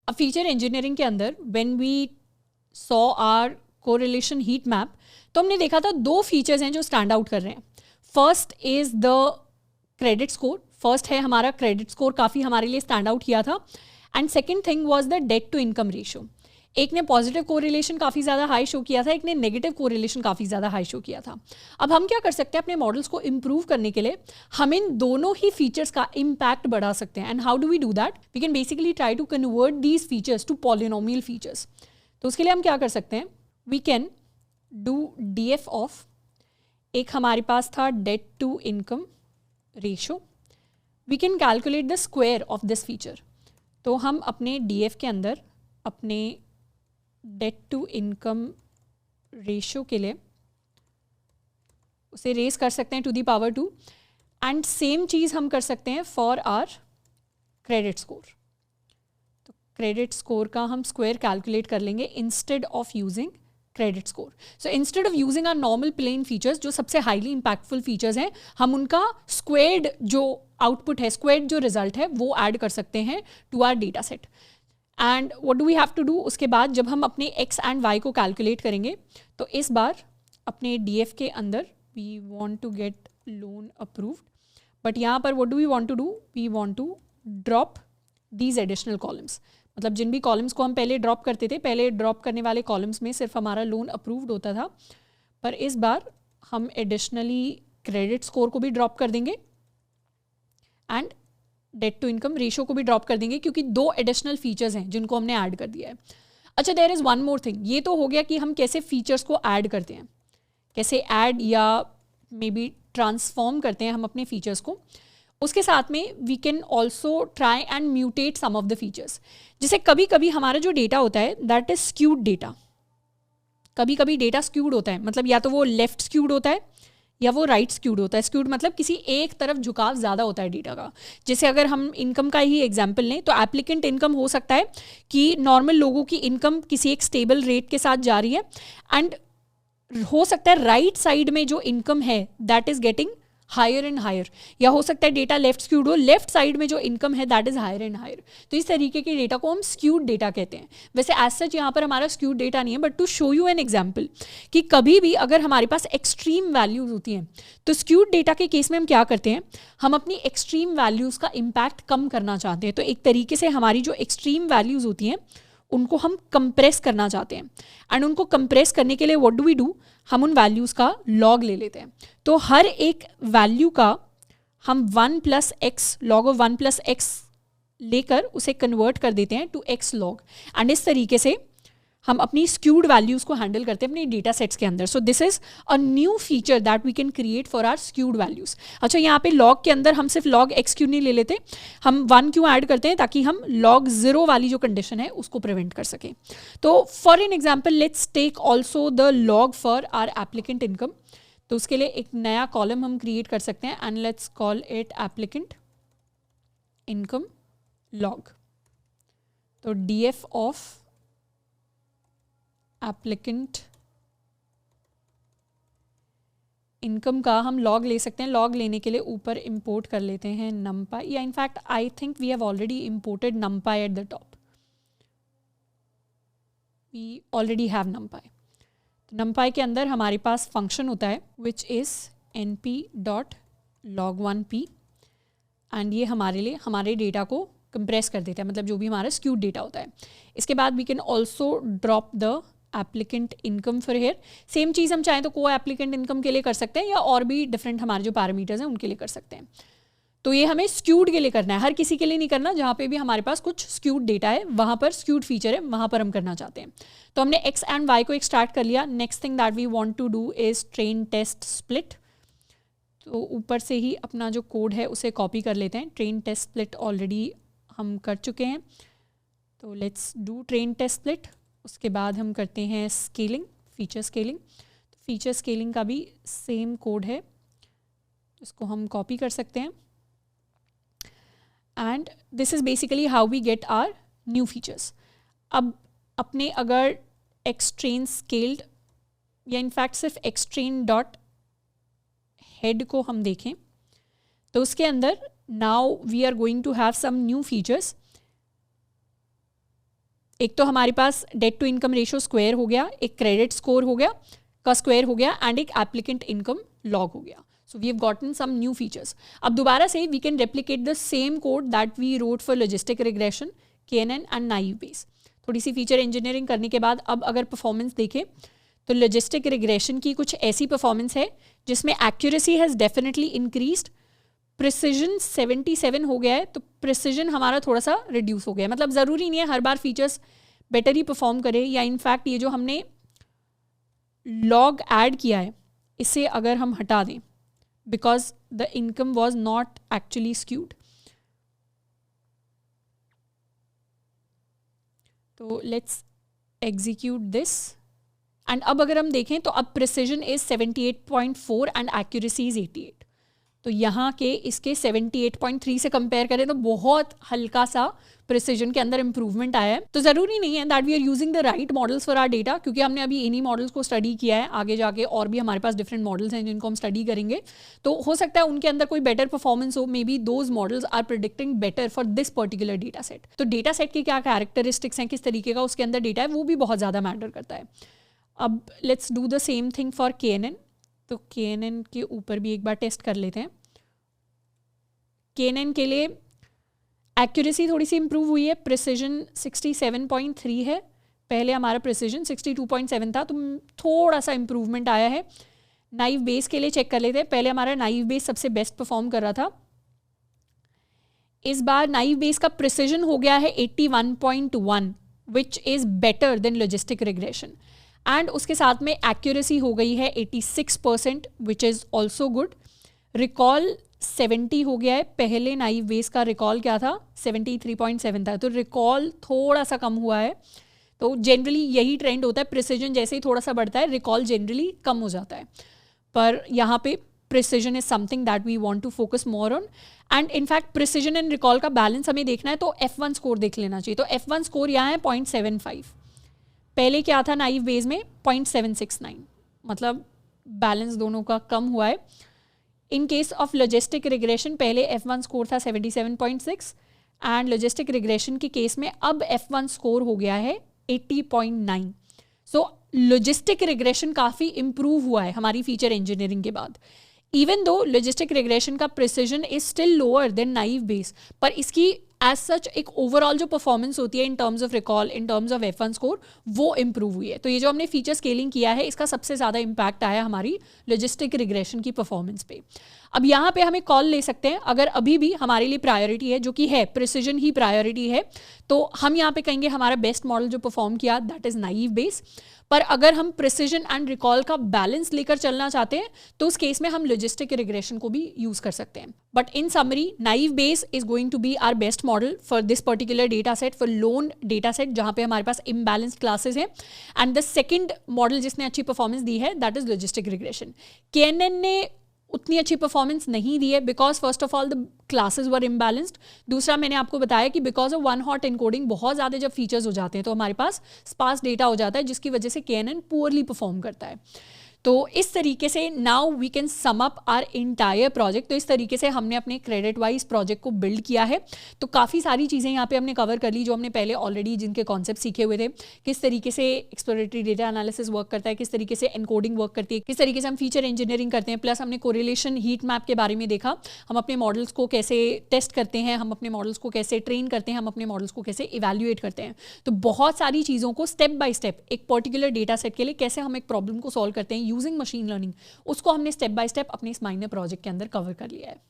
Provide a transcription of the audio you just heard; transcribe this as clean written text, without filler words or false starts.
अब feature engineering के अंदर when we saw our correlation heat map, तो हमने देखा था 2 फीचर्स हैं जो स्टैंड आउट कर रहे हैं. First is the credit score. First है हमारा क्रेडिट स्कोर, काफ़ी हमारे लिए स्टैंड आउट किया था. And second thing was the debt to income ratio. एक ने पॉजिटिव कोरिलेशन काफ़ी ज़्यादा हाई शो किया था, एक ने नेगेटिव कोरिलेशन काफ़ी ज़्यादा हाई शो किया था. अब हम क्या कर सकते हैं अपने मॉडल्स को इम्प्रूव करने के लिए, हम इन दोनों ही फीचर्स का इम्पैक्ट बढ़ा सकते हैं. And how do we do that? We can basically try to convert these features to polynomial features. तो उसके लिए हम क्या कर सकते हैं? We can do DF of, एक हमारे पास था debt to income ratio. We can calculate the square of this feature. तो हम अपने DF के अंदर अपने डेट टू इनकम रेशो के लिए उसे रेस कर सकते हैं to the power 2. And same चीज़ हम कर सकते हैं फॉर आर क्रेडिट स्कोर. तो क्रेडिट स्कोर का हम स्क्वायर कैलकुलेट कर लेंगे instead of using credit score. So instead of using our normal plain features, जो सबसे हाईली इंपैक्टफुल फीचर्स हैं, हम उनका स्क्वेयर्ड जो आउटपुट है, स्क्वेयर्ड जो रिजल्ट है, वो ऐड कर सकते हैं to our data set. And what do we have to do? उसके बाद जब हम अपने x एंड y को कैलकुलेट करेंगे, तो इस बार अपने DF के अंदर we want to get loan approved. But यहाँ पर what do we want to do? We want to drop these additional columns. मतलब जिन भी कॉलम्स को हम पहले ड्रॉप करते थे, पहले ड्रॉप करने वाले कॉलम्स में सिर्फ हमारा लोन अप्रूव्ड होता था, पर इस बार हम एडिशनली क्रेडिट स्कोर को भी ड्रॉप कर देंगे and debt to income ratio को भी ड्रॉप कर देंगे, क्योंकि 2 एडिशनल फीचर्स हैं जिनको हमने ऐड कर दिया है. अच्छा, there is one more thing. ये तो हो गया कि हम कैसे फीचर्स को ऐड करते हैं, कैसे ऐड या मे बी ट्रांसफॉर्म करते हैं हम अपने फीचर्स को. उसके साथ में we can also try and mutate some of the features. जैसे कभी कभी हमारा जो डेटा होता है दैट इज स्क्यूड डेटा. कभी कभी डेटा स्क्यूड होता है, मतलब या तो वो लेफ्ट स्क्यूड होता है या वो राइट स्क्यूड होता है. स्क्यूड मतलब किसी एक तरफ झुकाव ज़्यादा होता है डेटा का. जैसे अगर हम इनकम का ही एग्जांपल लें, तो एप्लीकेंट इनकम हो सकता है कि नॉर्मल लोगों की इनकम किसी एक स्टेबल रेट के साथ जा रही है, एंड हो सकता है राइट साइड में जो इनकम है that is getting higher and higher, या हो सकता है डेटा लेफ्ट स्क्यूड हो, लेफ्ट साइड में जो इनकम है that is higher and higher. तो इस तरीके के डेटा को हम स्क्यूड डेटा कहते हैं. वैसे एज सच यहाँ पर हमारा स्क्यूड डेटा नहीं है, but to show you an example कि कभी भी अगर हमारे पास एक्सट्रीम वैल्यूज होती हैं, तो स्क्यूड डेटा के केस में हम क्या करते हैं, हम अपनी एक्सट्रीम वैल्यूज का इम्पैक्ट कम करना चाहते हैं. तो एक तरीके से हमारी जो एक्सट्रीम वैल्यूज होती हैं उनको हम कंप्रेस करना चाहते हैं. एंड उनको कंप्रेस करने के लिए व्हाट डू वी डू? हम उन वैल्यूज़ का लॉग ले लेते हैं. तो हर एक वैल्यू का हम 1 + x log ऑफ 1 + x लेकर उसे कन्वर्ट कर देते हैं टू x log. एंड इस तरीके से हम अपनी स्क्यूड वैल्यूज़ को हैंडल करते हैं अपनी डेटा सेट्स के अंदर. So this is a new feature that we can create for our skewed values. अच्छा, यहाँ पे लॉग के अंदर हम सिर्फ log x क्यों नहीं ले लेते, हम 1 क्यों ऐड करते हैं, ताकि हम log 0 वाली जो कंडीशन है उसको प्रिवेंट कर सकें. तो for an example let's take also the log for our applicant income. तो उसके लिए एक नया कॉलम हम क्रिएट कर सकते हैं and let's call it applicant income log. तो DF ऑफ एप्लीकेंट इनकम का हम लॉग ले सकते हैं. लॉग लेने के लिए ऊपर इंपोर्ट कर लेते हैं numpy, या in fact I think we have already imported numpy at the top. We already have numpy. तो numpy के अंदर हमारे पास फंक्शन होता है विच इज़ np.log1p, एंड ये हमारे लिए हमारे डेटा को कंप्रेस कर देता है, मतलब जो भी हमारा स्क्यूड डेटा होता है. इसके बाद we can also drop the applicant income for here. Same चीज़ हम चाहें तो को एप्लीकेंट इनकम के लिए कर सकते हैं, या और भी डिफरेंट हमारे जो पैरामीटर्स हैं उनके लिए कर सकते हैं. तो ये हमें स्क्यूड के लिए करना है, हर किसी के लिए नहीं करना. जहाँ पे भी हमारे पास कुछ स्क्यूड डेटा है, वहाँ पर स्क्यूड फीचर है, वहाँ पर हम करना चाहते हैं. तो हमने x एंड y को एक्सट्रैक्ट कर लिया. Next thing that we want to do is train test split. तो ऊपर से ही अपना जो कोड है उसे कॉपी कर लेते हैं. ट्रेन टेस्ट स्प्लिट ऑलरेडी हम कर चुके हैं, तो let's do train test split. उसके बाद हम करते हैं स्केलिंग, फीचर स्केलिंग. तो फीचर स्केलिंग का भी सेम कोड है, इसको हम कॉपी कर सकते हैं. And this is basically how we get our new features. अब अपने अगर एक्सट्रेन स्केल्ड या इनफैक्ट सिर्फ एक्सट्रेन डॉट हेड को हम देखें, तो उसके अंदर now we are going to have some new features. एक तो हमारे पास debt to income ratio square हो गया, एक क्रेडिट स्कोर हो गया का स्क्वायर हो गया, एंड एक एप्लीकेंट इनकम लॉग हो गया. So we have gotten some new features. अब दोबारा से we can replicate the same code that we wrote for logistic regression, KNN and naive Bayes. थोड़ी सी फीचर इंजीनियरिंग करने के बाद अब अगर परफॉर्मेंस देखें तो लॉजिस्टिक रिग्रेशन की कुछ ऐसी परफॉर्मेंस है जिसमें accuracy has definitely increased, precision 77 हो गया है, तो प्रिसीजन हमारा थोड़ा सा रिड्यूस हो गया है. मतलब ज़रूरी नहीं है हर बार फीचर्स बेटर ही परफॉर्म करे, या इनफैक्ट ये जो हमने लॉग ऐड किया है इसे अगर हम हटा दें because the income was not actually skewed. तो let's execute this. And अब अगर हम देखें तो अब precision is 78.4 and accuracy is 88. तो यहाँ के इसके 78.3 से कंपेयर करें तो बहुत हल्का सा प्रिसीजन के अंदर इंप्रूवमेंट आया है. तो ज़रूरी नहीं है that we are using the right models for our data, क्योंकि हमने अभी इन्हीं मॉडल्स को स्टडी किया है. आगे जाके और भी हमारे पास डिफरेंट मॉडल्स हैं जिनको हम स्टडी करेंगे, तो हो सकता है उनके अंदर कोई बेटर परफॉर्मेंस हो. Maybe those models are predicting better for this particular data set. तो डेटा सेट के क्या कैरेक्टरिस्टिक्स हैं, किस तरीके का उसके अंदर डेटा है, वो भी बहुत ज़्यादा मैटर करता है. अब let's do the same thing for KNN. तो KNN के ऊपर भी एक बार टेस्ट कर लेते हैं. KNN के लिए एक्यूरेसी थोड़ी सी इंप्रूव हुई है, प्रिसीजन 67.3 है, पहले हमारा प्रिसीजन 62.7 था, तो थोड़ा सा इंप्रूवमेंट आया है. नाइव बेस के लिए चेक कर लेते हैं. पहले हमारा नाइव बेस सबसे बेस्ट परफॉर्म कर रहा था, इस बार नाइव बेस का प्रिसीजन हो गया है 81.1 which is better than logistic regression, and उसके साथ में एक्यूरेसी हो गई है 86% which is also good. Recall 70 हो गया है, पहले नाइव बेस का रिकॉल क्या था 73.7 था, तो रिकॉल थोड़ा सा कम हुआ है. तो जनरली यही ट्रेंड होता है, प्रिसीजन जैसे ही थोड़ा सा बढ़ता है रिकॉल जनरली कम हो जाता है. पर यहाँ पे precision is something that we want to focus more on, and in fact precision and recall का बैलेंस हमें देखना है तो F1 स्कोर देख लेना चाहिए. तो F1 स्कोर यहाँ है 0.75, पहले क्या था नाइव बेस में 0.769, मतलब बैलेंस दोनों का कम हुआ है. In case of logistic regression पहले F1 स्कोर था 77.6 एंड लॉजिस्टिक रिग्रेशन के केस में अब F1 स्कोर हो गया है 80.9. सो लॉजिस्टिक रिग्रेशन काफ़ी इम्प्रूव हुआ है हमारी फीचर इंजीनियरिंग के बाद. इवन दो लॉजिस्टिक रिग्रेशन का precision is still lower than naive base, पर इसकी एज सच एक ओवरऑल जो परफॉर्मेंस होती है in terms of recall, in terms of F1 score, वो इम्प्रूव हुई है. तो ये जो हमने फीचर स्केलिंग किया है इसका सबसे ज़्यादा इम्पैक्ट आया हमारी लॉजिस्टिक रिग्रेशन की परफॉर्मेंस पे. अब यहाँ पे हमें कॉल ले सकते हैं, अगर अभी भी हमारे लिए प्रायोरिटी है, जो कि है प्रिसीजन ही प्रायोरिटी है, तो हम यहाँ पे कहेंगे हमारा बेस्ट मॉडल जो परफॉर्म किया दैट इज़ नाइव बेस. पर अगर हम प्रिसीजन एंड रिकॉल का बैलेंस लेकर चलना चाहते हैं तो उस केस में हम लॉजिस्टिक रिग्रेशन को भी यूज कर सकते हैं. But in summary naive Bayes is going to be our best model for this particular data set, for loan data set जहाँ पे हमारे पास इम्बैलेंस्ड क्लासेस हैं. एंड द सेकेंड मॉडल जिसने अच्छी परफॉर्मेंस दी है that is logistic regression. KNN ने उतनी अच्छी परफॉर्मेंस नहीं दी है because first of all the classes were imbalanced. दूसरा मैंने आपको बताया कि because of one hot encoding बहुत ज़्यादा जब फीचर्स हो जाते हैं तो हमारे पास स्पार्स डेटा हो जाता है, जिसकी वजह से KNN पुअरली परफॉर्म करता है. तो इस तरीके से now we can sum up our entire project. तो इस तरीके से हमने अपने क्रेडिट वाइज प्रोजेक्ट को बिल्ड किया है. तो काफ़ी सारी चीज़ें यहाँ पे हमने कवर कर ली जो हमने पहले ऑलरेडी जिनके कॉन्सेप्ट सीखे हुए थे. किस तरीके से एक्सप्लोरेटरी डेटा एनालिसिस वर्क करता है, किस तरीके से एनकोडिंग वर्क करती है, किस तरीके से हम फीचर इंजीनियरिंग करते हैं, प्लस हमने कोरिलेशन हीट मैप के बारे में देखा, हम अपने मॉडल्स को कैसे टेस्ट करते हैं, हम अपने मॉडल्स को कैसे ट्रेन करते हैं, हम अपने मॉडल्स को कैसे इवैल्यूएट करते हैं. तो बहुत सारी चीज़ों को स्टेप बाय स्टेप एक पर्टिकुलर डेटा सेट के लिए कैसे हम एक प्रॉब्लम को सॉल्व करते हैं यूजिंग मशीन लर्निंग, उसको हमने स्टेप बाय स्टेप अपने इस माइनर प्रोजेक्ट के अंदर कवर कर लिया है.